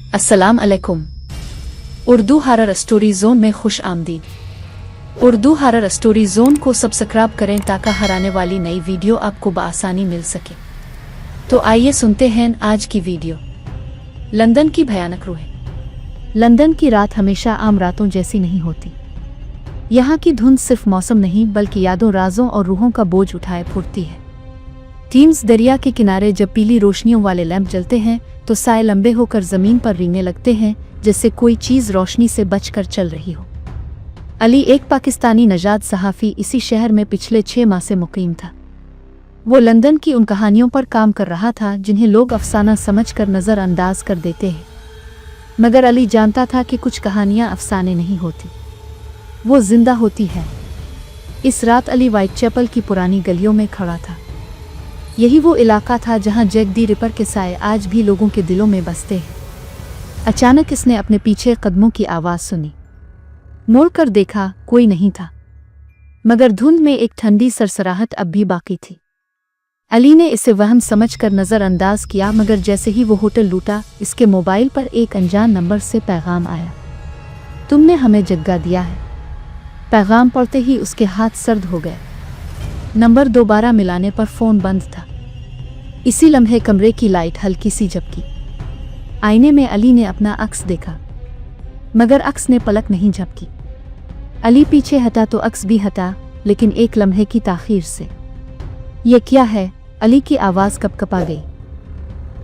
अस्सलाम अलैकुम। Urdu horror story zone में खुश आमदीद। उर्दू हॉरर स्टोरी जोन को सब्सक्राइब करें ताकि हराने वाली नई वीडियो आपको बआसानी मिल सके। तो आइए सुनते हैं आज की वीडियो। लंदन की भयानक रूहें। लंदन की रात हमेशा आम रातों जैसी नहीं होती। यहाँ की धुंध सिर्फ मौसम नहीं बल्कि यादों, राजों और रूहों का बोझ उठाए फूटती है। टीम्स दरिया के किनारे जब पीली रोशनियों वाले लैंप जलते हैं तो साए लंबे होकर जमीन पर रेंगने लगते हैं, जैसे कोई चीज रोशनी से बचकर चल रही हो। अली एक पाकिस्तानी नजाद सहाफ़ी इसी शहर में पिछले 6 माह से मुकीम था। वो लंदन की उन कहानियों पर काम कर रहा था जिन्हें लोग अफसाना समझकर नज़रअंदाज कर देते हैं, मगर अली जानता था कि कुछ कहानियां अफसाने नहीं होती, वो जिंदा होती है। इस रात अली व्हाइट चैपल की पुरानी गलियों में खड़ा था। यही वो इलाका था जहां जैक दी रिपर के साए आज भी लोगों के दिलों में बसते हैं। अचानक इसने अपने पीछे कदमों की आवाज़ सुनी। मुड़ कर देखा, कोई नहीं था, मगर धुंध में एक ठंडी सरसराहट अब भी बाकी थी। अली ने इसे वहम समझकर नज़रअंदाज किया, मगर जैसे ही वो होटल लूटा, इसके मोबाइल पर एक अनजान नंबर से पैगाम आया। तुमने हमें जगा दिया है। पैगाम पढ़ते ही उसके हाथ सर्द हो गए। नंबर दोबारा मिलाने पर फ़ोन बंद था। इसी लम्हे कमरे की लाइट हल्की सी झपकी। आईने में अली ने अपना अक्स देखा, मगर अक्स ने पलक नहीं झपकी। अली पीछे हटा तो अक्स भी हटा, लेकिन एक लम्हे की ताख़ीर से। ये क्या है? अली की आवाज़ कपकपा गई।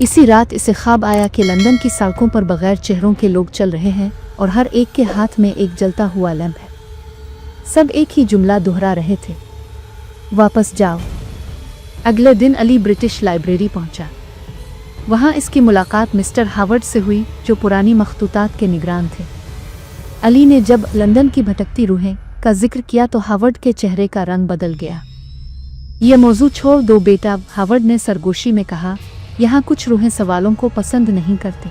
इसी रात इसे ख्वाब आया कि लंदन की सड़कों पर बगैर चेहरों के लोग चल रहे हैं और हर एक के हाथ में एक जलता हुआ लैंप है। सब एक ही जुमला दोहरा रहे थे, वापस जाओ। अगले दिन अली ब्रिटिश लाइब्रेरी पहुंचा। वहां इसकी मुलाकात मिस्टर हावर्ड से हुई, जो पुरानी मखतूतात के निगरान थे। अली ने जब लंदन की भटकती रूहें का जिक्र किया तो हावर्ड के चेहरे का रंग बदल गया। ये मौजू छोड़ दो बेटा, हावर्ड ने सरगोशी में कहा। यहाँ कुछ रूहें सवालों को पसंद नहीं करती।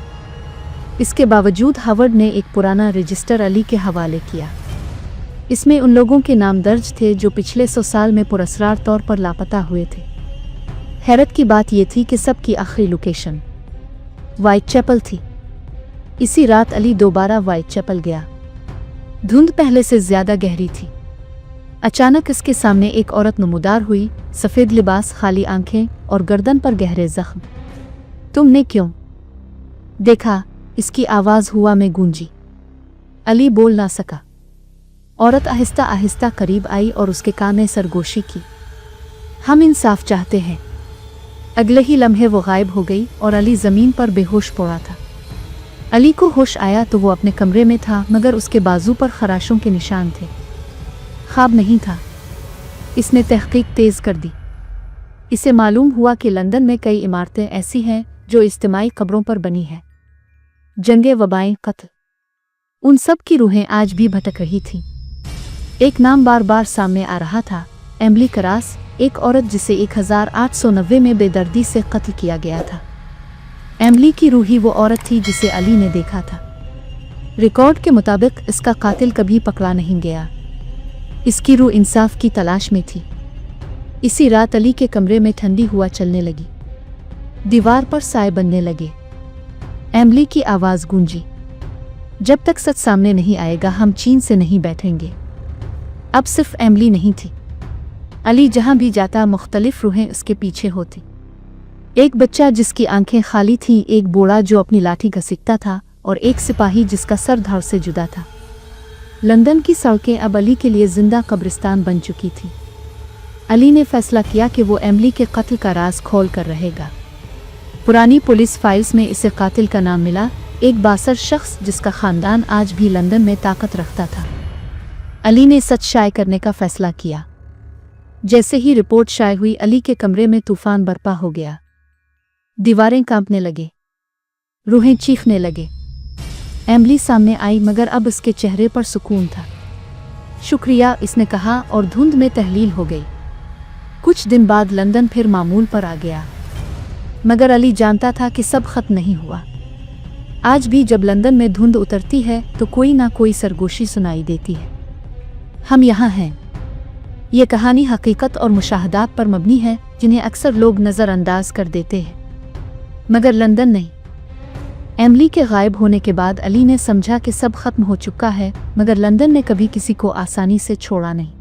इसके बावजूद हावर्ड ने एक पुराना रजिस्टर अली के हवाले किया। इसमें उन लोगों के नाम दर्ज थे जो पिछले 100 साल में पुरस्कार तौर पर लापता हुए थे। हैरत की बात यह थी कि सबकी आखिरी लोकेशन व्हाइट चैपल थी। इसी रात अली दोबारा व्हाइट चैपल गया। धुंध पहले से ज्यादा गहरी थी। अचानक इसके सामने एक औरत नमूदार हुई, सफ़ेद लिबास, खाली आंखें और गर्दन पर गहरे जख्म। तुमने क्यों देखा? इसकी आवाज़ हुआ में गूंजी। अली बोल ना सका। औरत आहिस्ता आहिस्ता करीब आई और उसके कान में सरगोशी की। हम इंसाफ चाहते हैं। अगले ही लम्हे वो गायब हो गई और अली ज़मीन पर बेहोश पड़ा था। अली को होश आया तो वो अपने कमरे में था, मगर उसके बाजू पर खराशों के निशान थे। ख्वाब नहीं था। इसने तहकीक तेज़ कर दी। इसे मालूम हुआ कि लंदन में कई इमारतें ऐसी हैं जो इज्तिमाई कब्रों पर बनी हैं। जंगे, वबाएं, कत्ल, उन सब की रूहें आज भी भटक रही थीं। एक नाम बार बार सामने आ रहा था, एमिली करास, एक औरत जिसे 1890 में बेदर्दी से कत्ल किया गया था। एमिली की रूह ही वो औरत थी जिसे अली ने देखा था। रिकॉर्ड के मुताबिक इसका कातिल कभी पकड़ा नहीं गया। इसकी रूह इंसाफ की तलाश में थी। इसी रात अली के कमरे में ठंडी हवा चलने लगी। दीवार पर साए बनने लगे। एमिली की आवाज़ गूंजी, जब तक सच सामने नहीं आएगा हम चैन से नहीं बैठेंगे। अब सिर्फ एमिली नहीं थी। अली जहां भी जाता मुख्तलिफ रूहें उसके पीछे होती। एक बच्चा जिसकी आंखें खाली थीं, एक बूढ़ा जो अपनी लाठी घसीटता था और एक सिपाही जिसका सर धड़ से जुदा था। लंदन की सड़कें अब अली के लिए जिंदा कब्रिस्तान बन चुकी थी। अली ने फैसला किया कि वो एमिली के कत्ल का राज खोल कर रहेगा। पुरानी पुलिस फाइल्स में इसे कातिल का नाम मिला, एक बासर शख्स जिसका खानदान आज भी लंदन में ताकत रखता था। अली ने सच शाये करने का फैसला किया। जैसे ही रिपोर्ट शाये हुई, अली के कमरे में तूफान बरपा हो गया। दीवारें कांपने लगे, रूहें चीखने लगे। एमिली सामने आई, मगर अब उसके चेहरे पर सुकून था। शुक्रिया, इसने कहा और धुंध में तहलील हो गई। कुछ दिन बाद लंदन फिर मामूल पर आ गया, मगर अली जानता था कि सब खत्म नहीं हुआ। आज भी जब लंदन में धुंध उतरती है तो कोई ना कोई सरगोशी सुनाई देती है। हम यहाँ हैं। ये कहानी हकीकत और मुशाहदात पर मबनी है जिन्हें अक्सर लोग नज़रअंदाज कर देते हैं, मगर लंदन नहीं। एमिली के गायब होने के बाद अली ने समझा कि सब खत्म हो चुका है, मगर लंदन ने कभी किसी को आसानी से छोड़ा नहीं।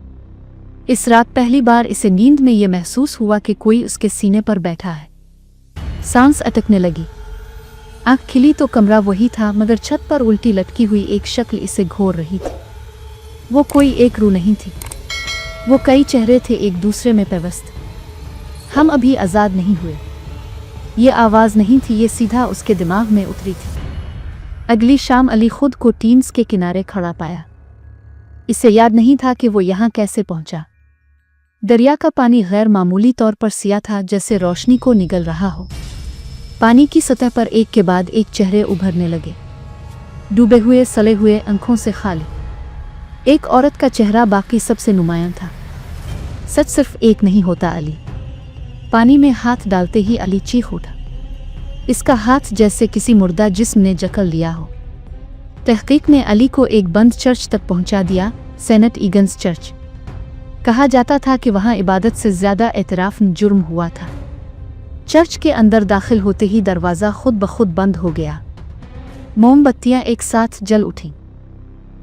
इस रात पहली बार इसे नींद में ये महसूस हुआ कि कोई उसके सीने पर बैठा है। सांस अटकने लगी। आंख खिली तो कमरा वही था, मगर छत पर उल्टी लटकी हुई एक शक्ल इसे घोर रही थी। वो कोई एक रूह नहीं थी, वो कई चेहरे थे एक दूसरे में पेवस्त। हम अभी आज़ाद नहीं हुए। ये आवाज़ नहीं थी, ये सीधा उसके दिमाग में उतरी थी। अगली शाम अली खुद को टीम्स के किनारे खड़ा पाया। इसे याद नहीं था कि वो यहाँ कैसे पहुंचा। दरिया का पानी गैर मामूली तौर पर सिया था, जैसे रोशनी को निगल रहा हो। पानी की सतह पर एक के बाद एक चेहरे उभरने लगे, डूबे हुए, सले हुए, आंखों से खाली। एक औरत का चेहरा बाकी सबसे नुमायां था। सच सिर्फ एक नहीं होता अली। पानी में हाथ डालते ही अली चीख उठा। इसका हाथ जैसे किसी मुर्दा जिस्म ने जकड़ लिया हो। तहकीक ने अली को एक बंद चर्च तक पहुंचा दिया, सेंट ईगन्स चर्च। कहा जाता था कि वहां इबादत से ज्यादा एतराफ जुर्म हुआ था। चर्च के अंदर दाखिल होते ही दरवाज़ा खुद ब खुद बंद हो गया। मोमबत्तियां एक साथ जल उठीं।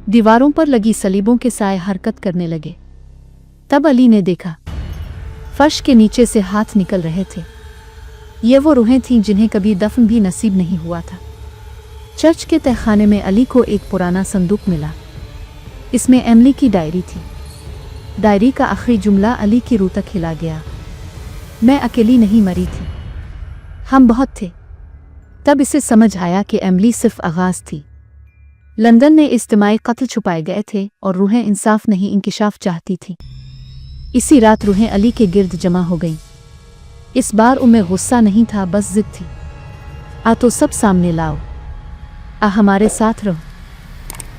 दीवारों पर लगी सलीबों के साए हरकत करने लगे। तब अली ने देखा, फर्श के नीचे से हाथ निकल रहे थे। ये वो रूहें थीं जिन्हें कभी दफन भी नसीब नहीं हुआ था। चर्च के तहखाने में अली को एक पुराना संदूक मिला। इसमें एमिली की डायरी थी। डायरी का आखिरी जुमला अली की रूह तक हिला गया। मैं अकेली नहीं मरी थी, हम बहुत थे। तब इसे समझ आया कि एमिली सिर्फ आगाज थी। लंदन में इज्तिमाई कत्ल छुपाए गए थे और रूहें इंसाफ नहीं इंकिशाफ चाहती थीं। इसी रात रूहें अली के गिर्द जमा हो गईं। इस बार उनमें गुस्सा नहीं था, बस जिद थी। आ तो सब सामने लाओ, आ हमारे साथ रहो।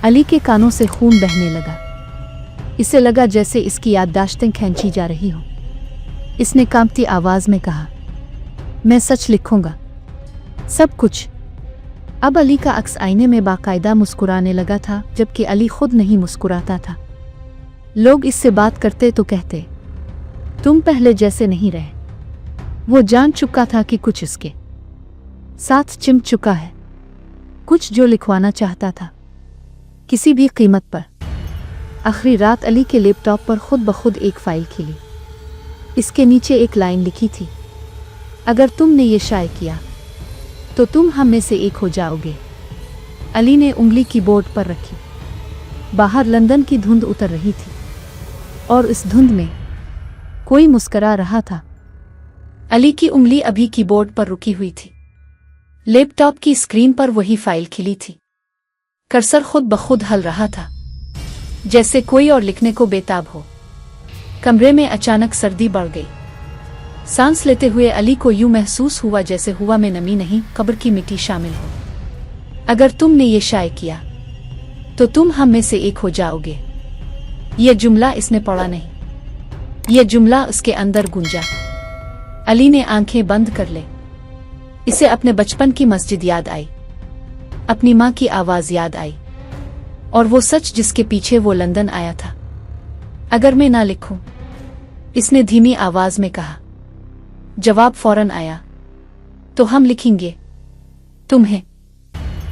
अली के कानों से खून बहने लगा। इसे लगा जैसे इसकी याददाश्तें खींची जा रही हों। इसने कांपती आवाज में कहा, मैं सच लिखूंगा, सब कुछ। अब अली का अक्स आईने में बाकायदा मुस्कुराने लगा था, जबकि अली खुद नहीं मुस्कुराता था। लोग इससे बात करते तो कहते, तुम पहले जैसे नहीं रहे। वो जान चुका था कि कुछ इसके साथ चिमट चुका है, कुछ जो लिखवाना चाहता था, किसी भी कीमत पर। आखिरी रात अली के लैपटॉप पर खुद ब खुद एक फाइल खिली। इसके नीचे एक लाइन लिखी थी, अगर तुमने ये शाये किया तो तुम हम में से एक हो जाओगे। अली ने उंगली कीबोर्ड पर रखी। बाहर लंदन की धुंध उतर रही थी और इस धुंध में कोई मुस्करा रहा था। अली की उंगली अभी कीबोर्ड पर रुकी हुई थी। लैपटॉप की स्क्रीन पर वही फाइल खिली थी। कर्सर खुद ब खुद हल रहा था, जैसे कोई और लिखने को बेताब हो। कमरे में अचानक सर्दी बढ़ गई। सांस लेते हुए अली को यूं महसूस हुआ जैसे हवा में नमी नहीं, कब्र की मिट्टी शामिल हो। अगर तुमने ये शाये किया तो तुम हम में से एक हो जाओगे। यह जुमला इसने पढ़ा नहीं, यह जुमला उसके अंदर गूंजा। अली ने आंखें बंद कर ले। इसे अपने बचपन की मस्जिद याद आई, अपनी माँ की आवाज याद आई, और वो सच जिसके पीछे वो लंदन आया था। अगर मैं ना लिखूं, इसने धीमी आवाज में कहा। जवाब फौरन आया, तो हम लिखेंगे तुम्हें।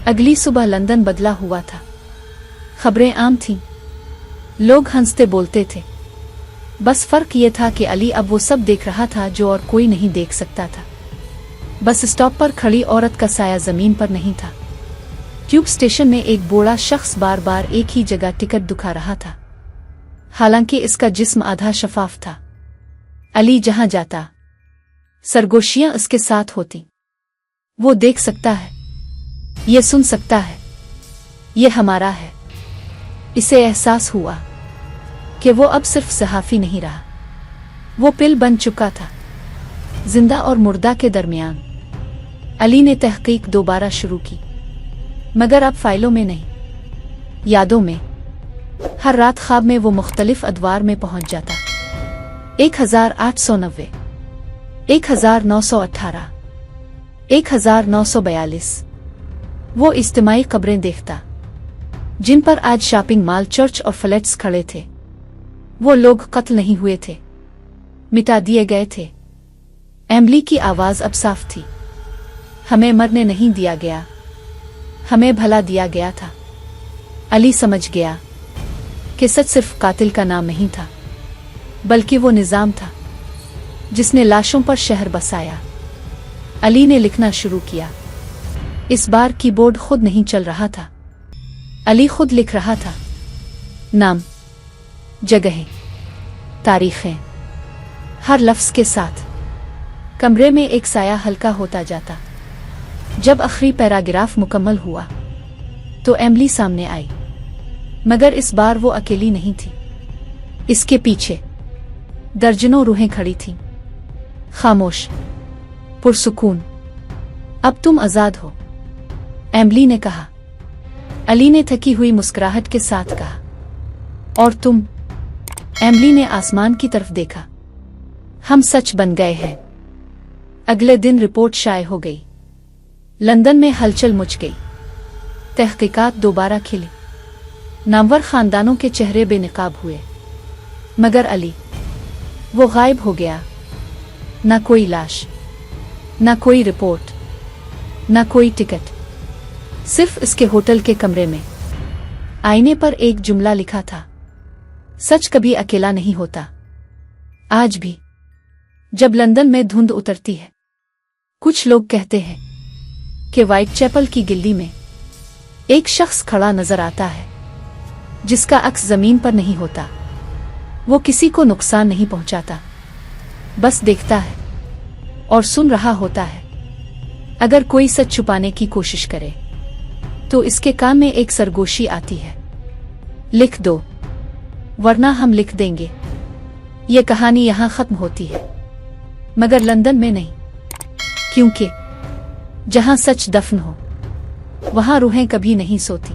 अगली सुबह लंदन बदला हुआ था। खबरें आम थीं, लोग हंसते बोलते थे। बस फर्क ये था कि अली अब वो सब देख रहा था जो और कोई नहीं देख सकता था। बस स्टॉप पर खड़ी औरत का साया जमीन पर नहीं था। ट्यूब स्टेशन में एक बूढ़ा शख्स बार बार एक ही जगह टिकट दुखा रहा था, हालांकि इसका जिस्म आधा शफाफ था। अली जहां जाता, सरगोशियां उसके साथ होती। वो देख सकता है, ये सुन सकता है, ये हमारा है। इसे एहसास हुआ कि वो अब सिर्फ सहाफी नहीं रहा, वो पिल बन चुका था, जिंदा और मुर्दा के दरमियान। अली ने तहकीक दोबारा शुरू की, मगर अब फाइलों में नहीं, यादों में। हर रात ख्वाब में वो मुख्तलिफ अदवार में पहुंच जाता। 1890, 1918, 1942। वो इज्तिमाई कब्रें देखता, जिन पर आज शॉपिंग मॉल, चर्च और फ्लैट्स खड़े थे। वो लोग कत्ल नहीं हुए थे, मिटा दिए गए थे। एमिली की आवाज अब साफ थी, हमें मरने नहीं दिया गया, हमें भला दिया गया था। अली समझ गया कि सच सिर्फ कातिल का नाम नहीं था, बल्कि वो निजाम था जिसने लाशों पर शहर बसाया। अली ने लिखना शुरू किया। इस बार कीबोर्ड खुद नहीं चल रहा था, अली खुद लिख रहा था। नाम, जगहें, तारीखें, हर लफ्ज के साथ। कमरे में एक साया हल्का होता जाता। जब आखिरी पैराग्राफ मुकम्मल हुआ तो एमिली सामने आई, मगर इस बार वो अकेली नहीं थी। इसके पीछे दर्जनों रूहें खड़ी थीं, खामोश, पुरसुकून। अब तुम आजाद हो, एमिली ने कहा। अली ने थकी हुई मुस्कुराहट के साथ कहा, और तुम? एमिली ने आसमान की तरफ देखा। हम सच बन गए हैं। अगले दिन रिपोर्ट शाये हो गई। लंदन में हलचल मच गई। तहकीकात दोबारा खिली। नामवर खानदानों के चेहरे बेनकाब हुए, मगर अली, वो गायब हो गया। ना कोई लाश, ना कोई रिपोर्ट, ना कोई टिकट। सिर्फ इसके होटल के कमरे में आईने पर एक जुमला लिखा था, सच कभी अकेला नहीं होता। आज भी जब लंदन में धुंध उतरती है, कुछ लोग कहते हैं कि व्हाइट चैपल की गिल्ली में एक शख्स खड़ा नजर आता है जिसका अक्स जमीन पर नहीं होता। वो किसी को नुकसान नहीं पहुंचाता, बस देखता है और सुन रहा होता है। अगर कोई सच छुपाने की कोशिश करे तो इसके कान में एक सरगोशी आती है, लिख दो वरना हम लिख देंगे। ये कहानी यहां खत्म होती है, मगर लंदन में नहीं, क्योंकि जहां सच दफन हो वहां रूहें कभी नहीं सोती।